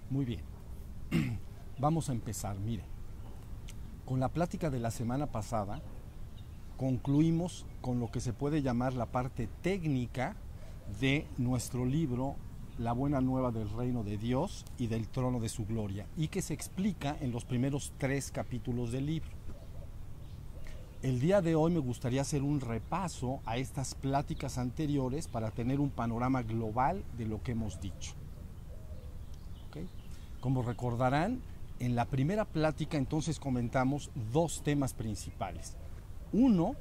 Muy bien, vamos a empezar. Mire, con la plática de la semana pasada concluimos con lo que se puede llamar la parte técnica de nuestro libro La Buena Nueva del Reino de Dios y del Trono de su Gloria, y que se explica en los primeros 3 capítulos del libro. El día de hoy me gustaría hacer un repaso a estas pláticas anteriores para tener un panorama global de lo que hemos dicho. ¿Okay? Como recordarán, en la primera plática entonces comentamos 2 temas principales. Uno,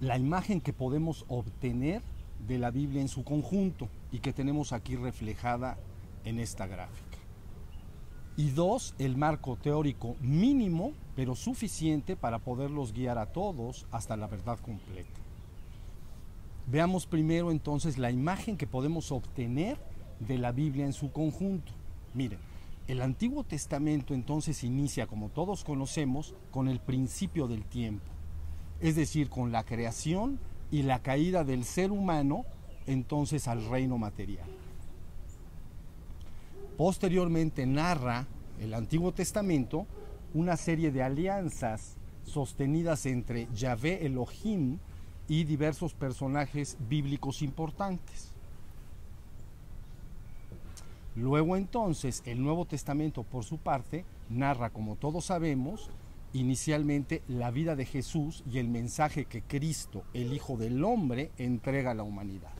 la imagen que podemos obtener de la Biblia en su conjunto y que tenemos aquí reflejada en esta gráfica. Y 2, el marco teórico mínimo, pero suficiente para poderlos guiar a todos hasta la verdad completa. Veamos primero entonces la imagen que podemos obtener de la Biblia en su conjunto. Miren, el Antiguo Testamento entonces inicia, como todos conocemos, con el principio del tiempo, es decir, con la creación y la caída del ser humano entonces al reino material. Posteriormente narra el Antiguo Testamento una serie de alianzas sostenidas entre Yahvé Elohim y diversos personajes bíblicos importantes. Luego entonces el Nuevo Testamento, por su parte, narra, como todos sabemos, inicialmente la vida de Jesús y el mensaje que Cristo, el Hijo del Hombre, entrega a la humanidad.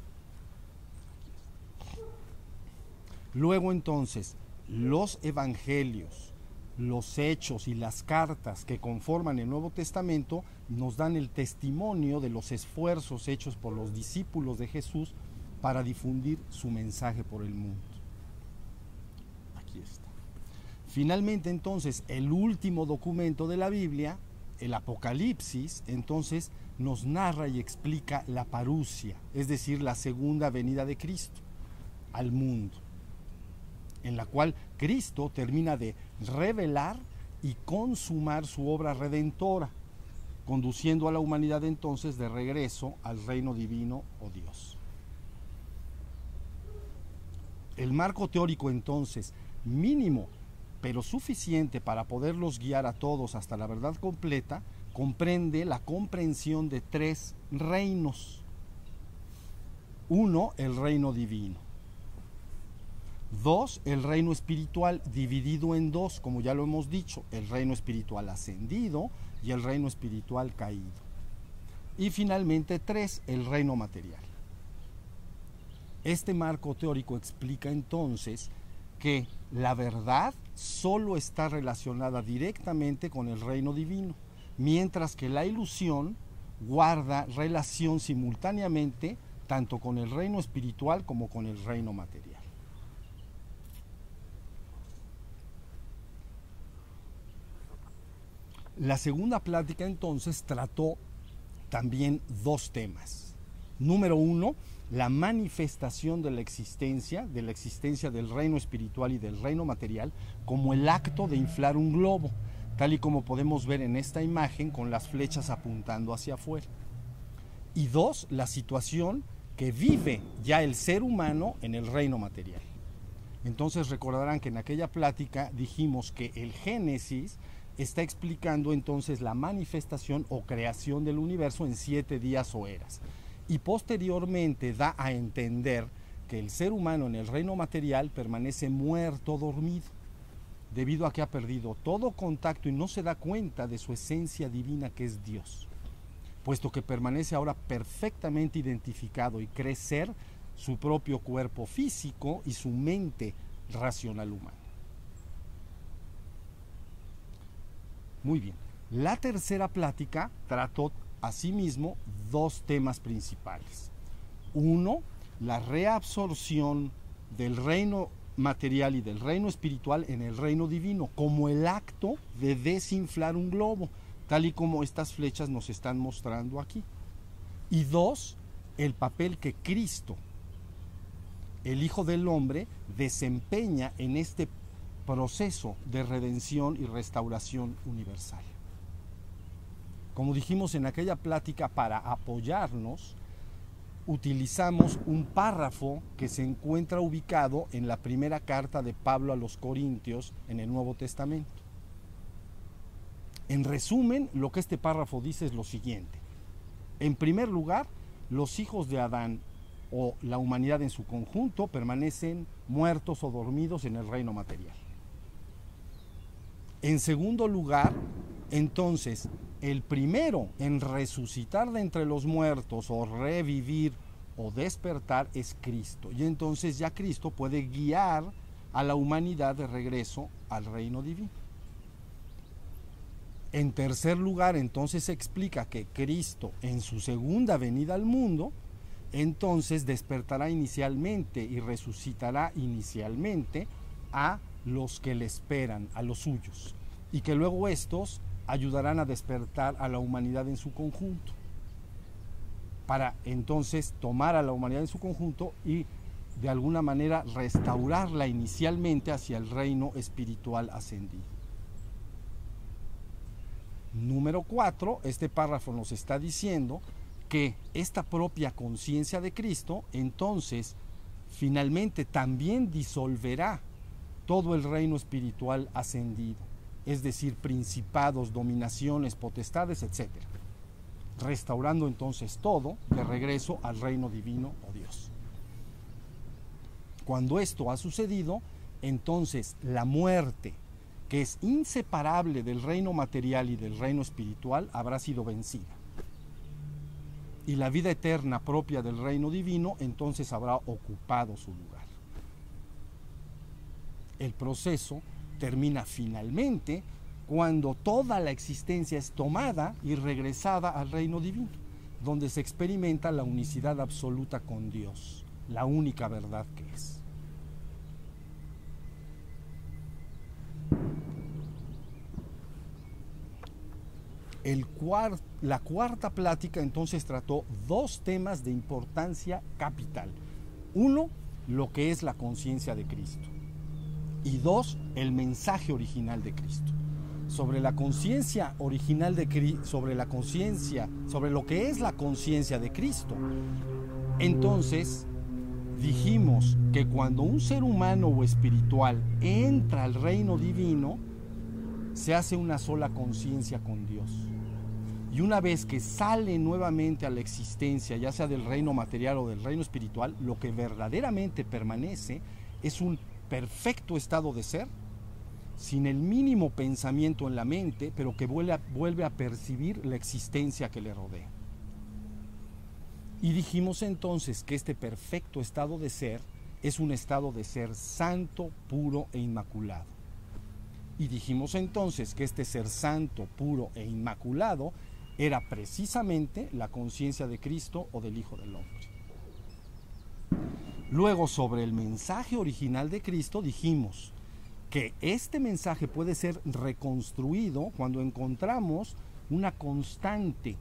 Luego entonces los evangelios, los hechos y las cartas que conforman el Nuevo Testamento nos dan el testimonio de los esfuerzos hechos por los discípulos de Jesús para difundir su mensaje por el mundo. Aquí está. Finalmente entonces el último documento de la Biblia, el Apocalipsis, entonces nos narra y explica la parusia, es decir, la segunda venida de Cristo al mundo, en la cual Cristo termina de revelar y consumar su obra redentora, conduciendo a la humanidad entonces de regreso al reino divino o Dios. El marco teórico entonces mínimo pero suficiente para poderlos guiar a todos hasta la verdad completa, comprende la comprensión de 3 reinos. 1, el reino divino. 2, el reino espiritual, dividido en 2, como ya lo hemos dicho, el reino espiritual ascendido y el reino espiritual caído. Y finalmente 3, el reino material. Este marco teórico explica entonces que la verdad solo está relacionada directamente con el reino divino, mientras que la ilusión guarda relación simultáneamente tanto con el reino espiritual como con el reino material. La segunda plática entonces trató también 2 temas. Número 1, la manifestación de la existencia del reino espiritual y del reino material como el acto de inflar un globo, tal y como podemos ver en esta imagen con las flechas apuntando hacia afuera. Y 2, la situación que vive ya el ser humano en el reino material. Entonces recordarán que en aquella plática dijimos que el Génesis está explicando entonces la manifestación o creación del universo en 7 días o eras. Y posteriormente da a entender que el ser humano en el reino material permanece muerto, dormido, debido a que ha perdido todo contacto y no se da cuenta de su esencia divina, que es Dios, puesto que permanece ahora perfectamente identificado y cree ser su propio cuerpo físico y su mente racional humana. Muy bien, la tercera plática trató asimismo 2 temas principales. 1, la reabsorción del reino material y del reino espiritual en el reino divino, como el acto de desinflar un globo, tal y como estas flechas nos están mostrando aquí. Y 2, el papel que Cristo, el Hijo del Hombre, desempeña en este proceso de redención y restauración universal. Como dijimos en aquella plática, para apoyarnos utilizamos un párrafo que se encuentra ubicado en la primera carta de Pablo a los Corintios en el Nuevo Testamento. En resumen, lo que este párrafo dice es lo siguiente. En primer lugar, los hijos de Adán o la humanidad en su conjunto permanecen muertos o dormidos en el reino material. En segundo lugar, entonces, el primero en resucitar de entre los muertos o revivir o despertar es Cristo. Y entonces ya Cristo puede guiar a la humanidad de regreso al reino divino. En tercer lugar, entonces se explica que Cristo en su segunda venida al mundo, entonces despertará inicialmente y resucitará inicialmente a los que le esperan, a los suyos, y que luego estos ayudarán a despertar a la humanidad en su conjunto, para entonces tomar a la humanidad en su conjunto y de alguna manera restaurarla inicialmente hacia el reino espiritual ascendido. Número 4, este párrafo nos está diciendo que esta propia conciencia de Cristo entonces finalmente también disolverá todo el reino espiritual ascendido, es decir, principados, dominaciones, potestades, etc. Restaurando entonces todo de regreso al reino divino o Dios. Cuando esto ha sucedido, entonces la muerte, que es inseparable del reino material y del reino espiritual, habrá sido vencida. Y la vida eterna propia del reino divino entonces habrá ocupado su lugar. El proceso termina finalmente cuando toda la existencia es tomada y regresada al reino divino, donde se experimenta la unicidad absoluta con Dios, la única verdad que es. La cuarta plática entonces trató dos temas de importancia capital. Uno, lo que es la conciencia de Cristo. Y dos, el mensaje original de Cristo. Sobre la conciencia original de Cristo, sobre lo que es la conciencia de Cristo. Entonces, dijimos que cuando un ser humano o espiritual entra al reino divino, se hace una sola conciencia con Dios. Y una vez que sale nuevamente a la existencia, ya sea del reino material o del reino espiritual, lo que verdaderamente permanece es un perfecto estado de ser, sin el mínimo pensamiento en la mente, pero que vuelve a percibir la existencia que le rodea. Y dijimos entonces que este perfecto estado de ser es un estado de ser santo, puro e inmaculado. Y dijimos entonces que este ser santo, puro e inmaculado era precisamente la conciencia de Cristo o del Hijo del Hombre. Luego, sobre el mensaje original de Cristo, dijimos que este mensaje puede ser reconstruido cuando encontramos una constante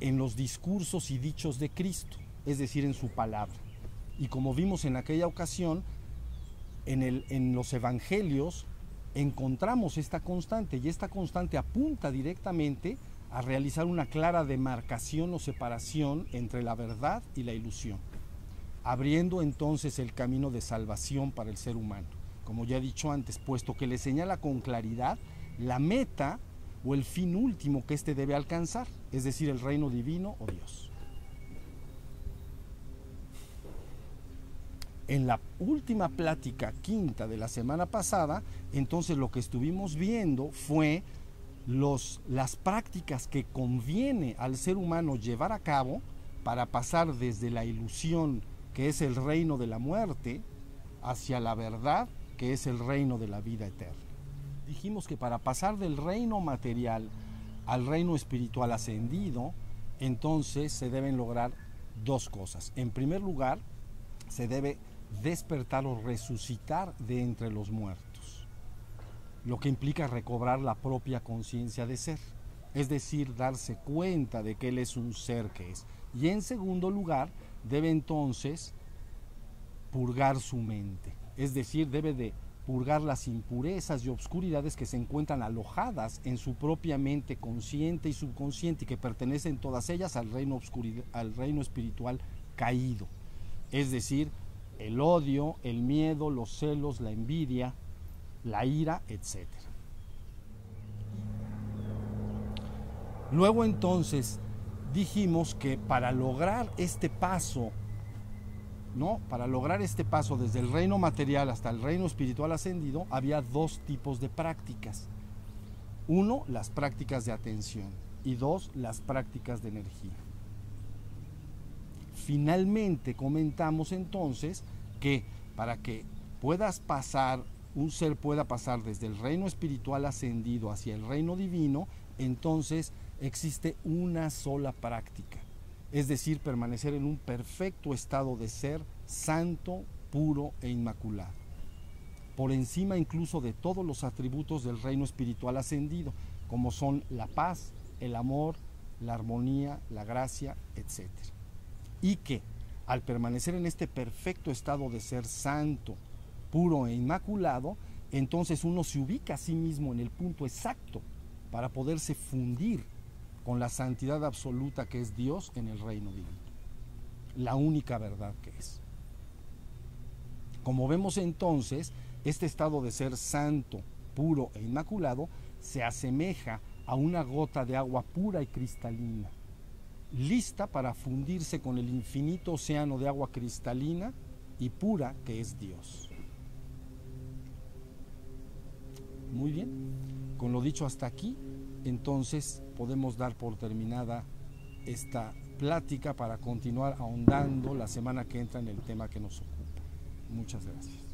en los discursos y dichos de Cristo, es decir, en su palabra. Y como vimos en aquella ocasión, en los evangelios encontramos esta constante, y esta constante apunta directamente a realizar una clara demarcación o separación entre la verdad y la ilusión, abriendo entonces el camino de salvación para el ser humano, como ya he dicho antes, puesto que le señala con claridad la meta o el fin último que éste debe alcanzar, es decir, el reino divino o Dios. En la última plática quinta de la semana pasada, entonces lo que estuvimos viendo fue las prácticas que conviene al ser humano llevar a cabo para pasar desde la ilusión, que es el reino de la muerte, hacia la verdad, que es el reino de la vida eterna. Dijimos que para pasar del reino material al reino espiritual ascendido, entonces se deben lograr dos cosas. En primer lugar, se debe despertar o resucitar de entre los muertos, lo que implica recobrar la propia conciencia de ser, es decir, darse cuenta de que él es un ser que es. Y en segundo lugar, debe entonces purgar su mente, es decir, debe de purgar las impurezas y obscuridades que se encuentran alojadas en su propia mente consciente y subconsciente, y que pertenecen todas ellas al reino espiritual caído, es decir, el odio, el miedo, los celos, la envidia, la ira, etc. Luego entonces dijimos que para lograr este paso, ¿no? Para lograr este paso desde el reino material hasta el reino espiritual ascendido, había dos tipos de prácticas. Uno, las prácticas de atención, y dos, las prácticas de energía. Finalmente comentamos entonces que para que puedas pasar, un ser pueda pasar desde el reino espiritual ascendido hacia el reino divino, entonces existe una sola práctica, es decir, permanecer en un perfecto estado de ser santo, puro e inmaculado, por encima incluso de todos los atributos del reino espiritual ascendido, como son la paz, el amor, la armonía, la gracia, etc. Y que al permanecer en este perfecto estado de ser santo, puro e inmaculado, entonces uno se ubica a sí mismo en el punto exacto para poderse fundir con la santidad absoluta que es Dios en el reino divino, la única verdad que es. Como vemos entonces, este estado de ser santo, puro e inmaculado se asemeja a una gota de agua pura y cristalina, lista para fundirse con el infinito océano de agua cristalina y pura que es Dios. Muy bien, con lo dicho hasta aquí, entonces podemos dar por terminada esta plática para continuar ahondando la semana que entra en el tema que nos ocupa. Muchas gracias.